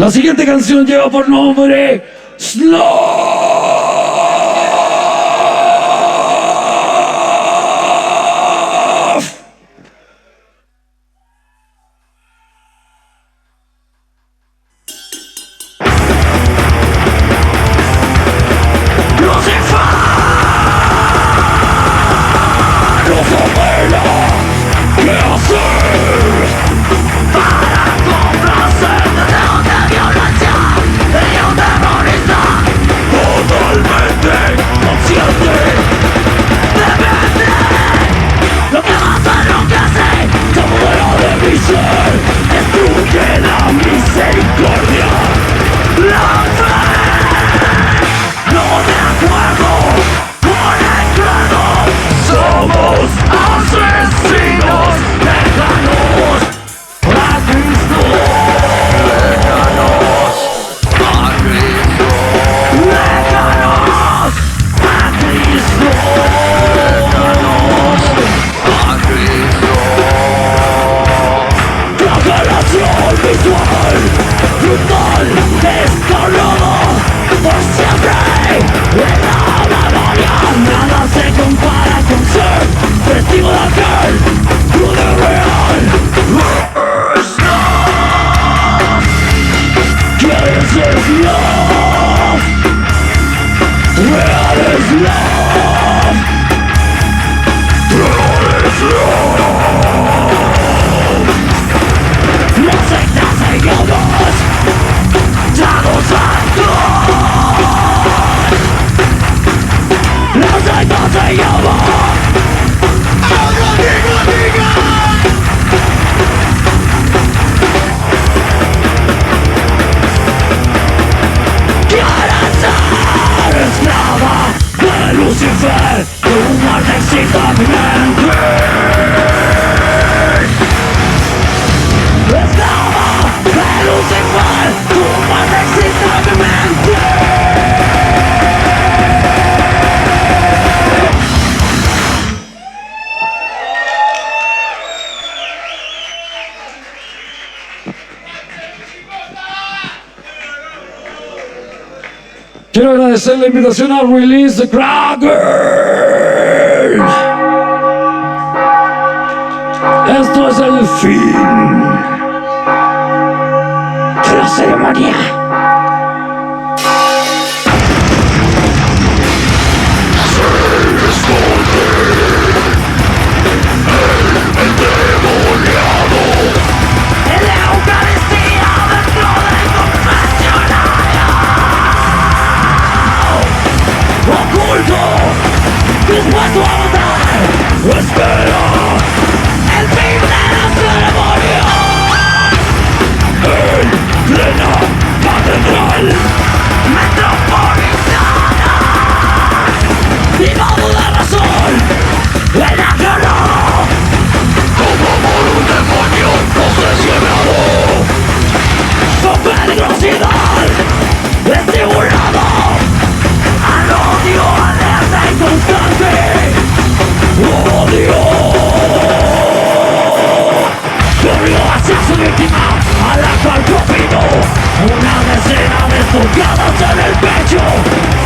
La siguiente canción lleva por nombre Slow. Quiero agradecer la invitación al release de KRAKEN. Esto es el fin de la ceremonia. Dispuesto a matar, espera el fin de la ceremonia. En plena catedral metropolitana, y no duda razón, enajenado como por un demonio posesionado, con peligrosidad estimulado al odio, alerta y constante. Odio corrió hacia su víctima, a la cual propinó una decena de estocadas en el pecho.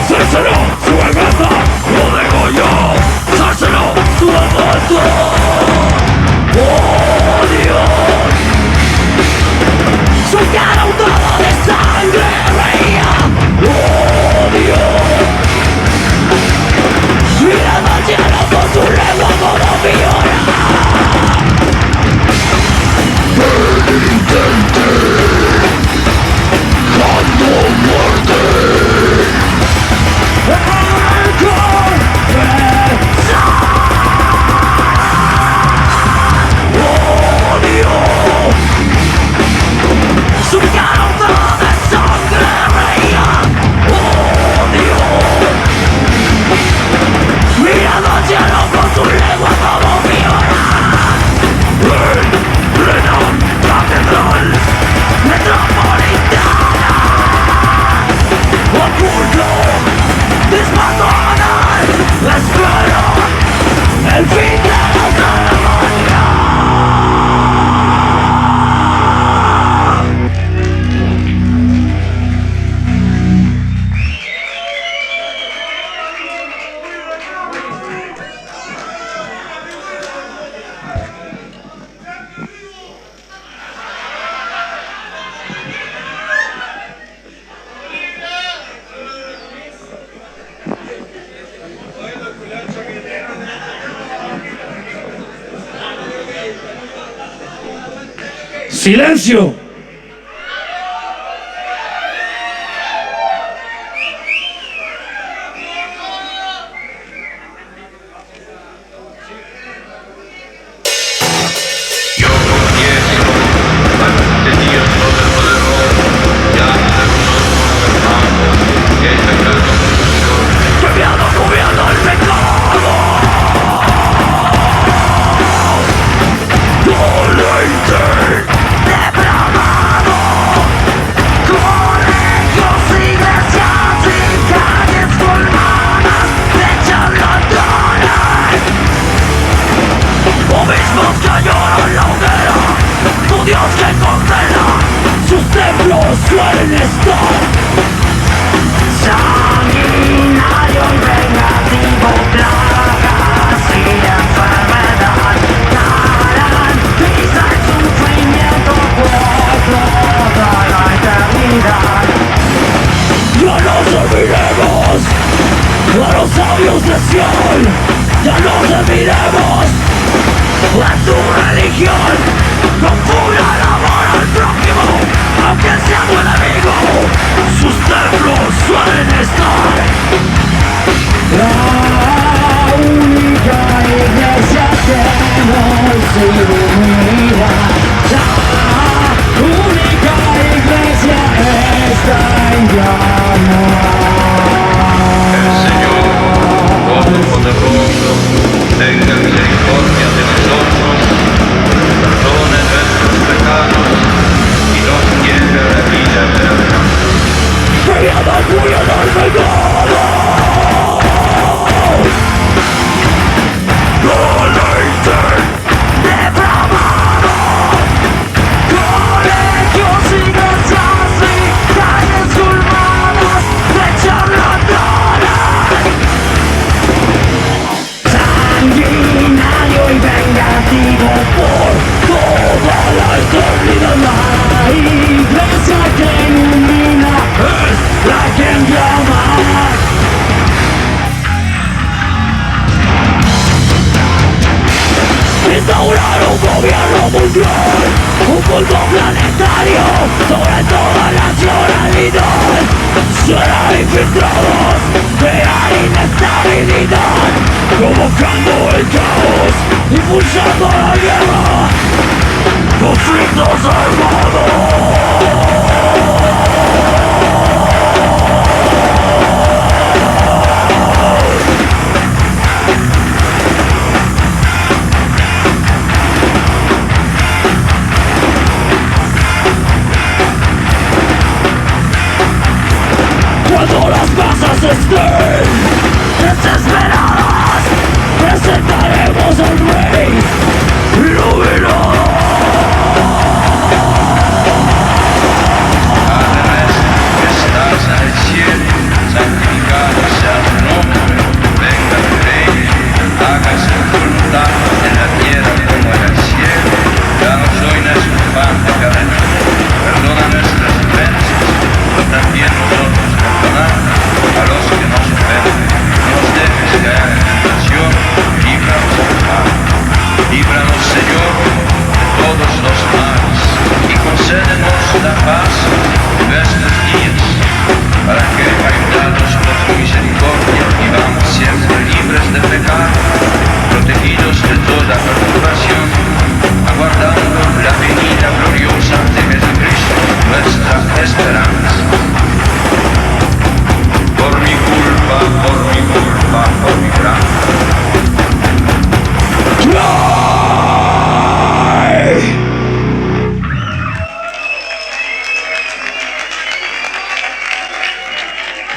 Cercenó su garganta, lo degolló. Cercenó su garganta. Odio, su cara untada de sangre reía. Odio, mirada llena con su lengua como viola. Penitente, ¡Silencio!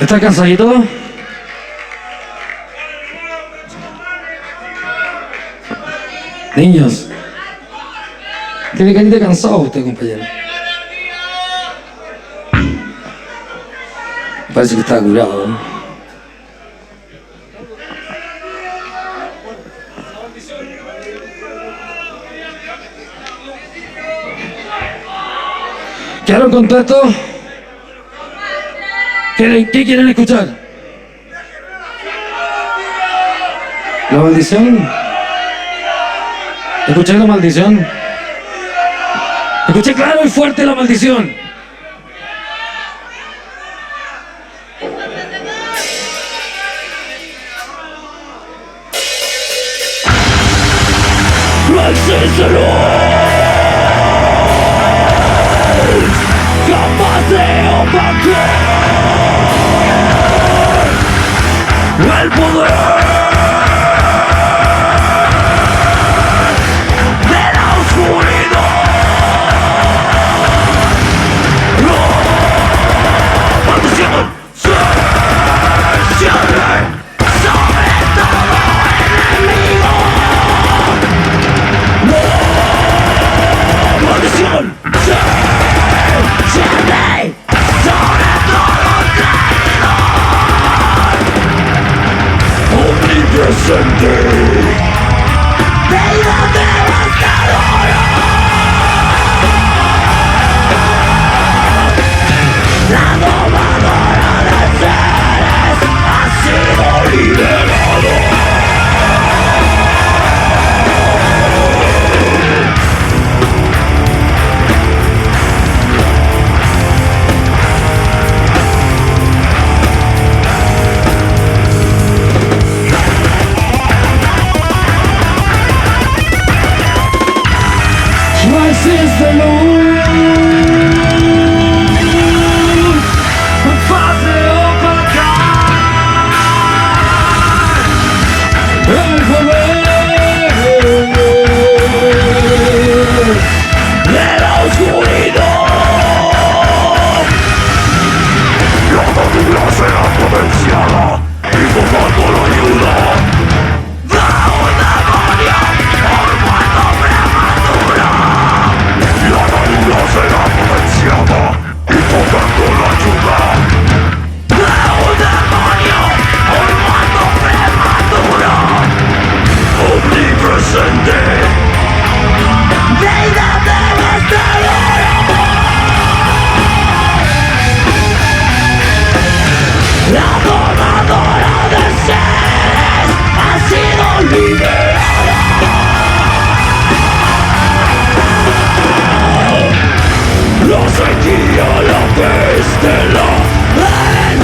¿Está cansadito? Niños, tiene que ir de cansado usted, compañero. Parece que está curado, ¿no? ¿Quedaron contentos? ¿Qué quieren escuchar? ¿La maldición? ¿Escucháis la maldición? Escuché claro y fuerte la maldición. Capaz de opacar el poder de la oscuridad. Maldición se cierne sobre todo enemigo. Maldición se cierne sobre todo traidor. Omnipresente, deidad devastadora. La domadora de seres ha sido liberado. Is the Lord, capaz de opacar el poder De la oscuridad. La armadura será potenciada y comando la ayuda de un demonio por muerto prematura. La armadura será potenciada y comando la ayuda de un demonio por muerto prematura. Omnipresente, deidad devastadora. La domadora de seres ha sido liberada. La sequía, la peste, la enfermedad,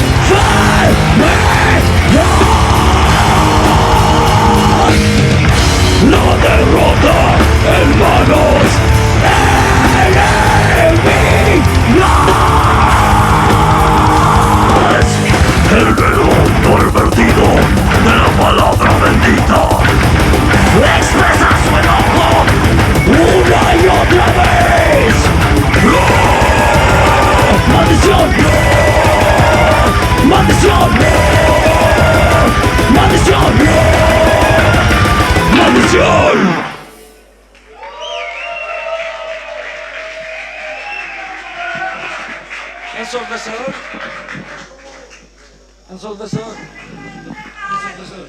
la derrota en manos enemigas. El velo pervertido de la palabra bendita expresa su enojo una y otra vez. Maldición, maldición, maldición, maldición. ensordecedor. Ensordecedor. Ensordecedor.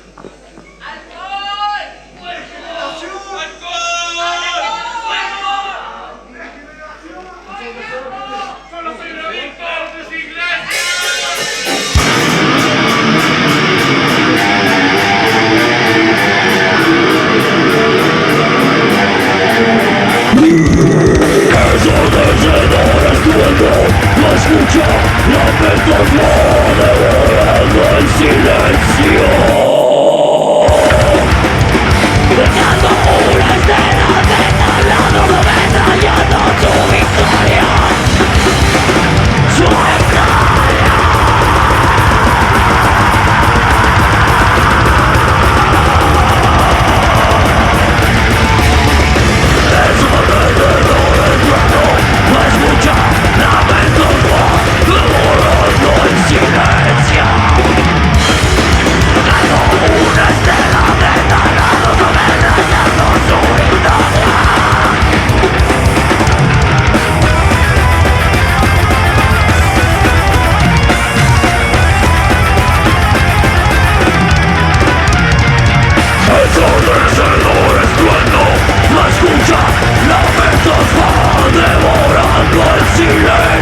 No escucha lamentos, no devorando el silencio, dejando una escena de taladros ametrallando su victoria, su victoria. Eso alrededor del trueno, no escucha lamentos, devorando en silencio, dando una estela de taladros ametrallando su victoria. Ensordecedor estruendo, no escucha lamentos, va devorando el silencio.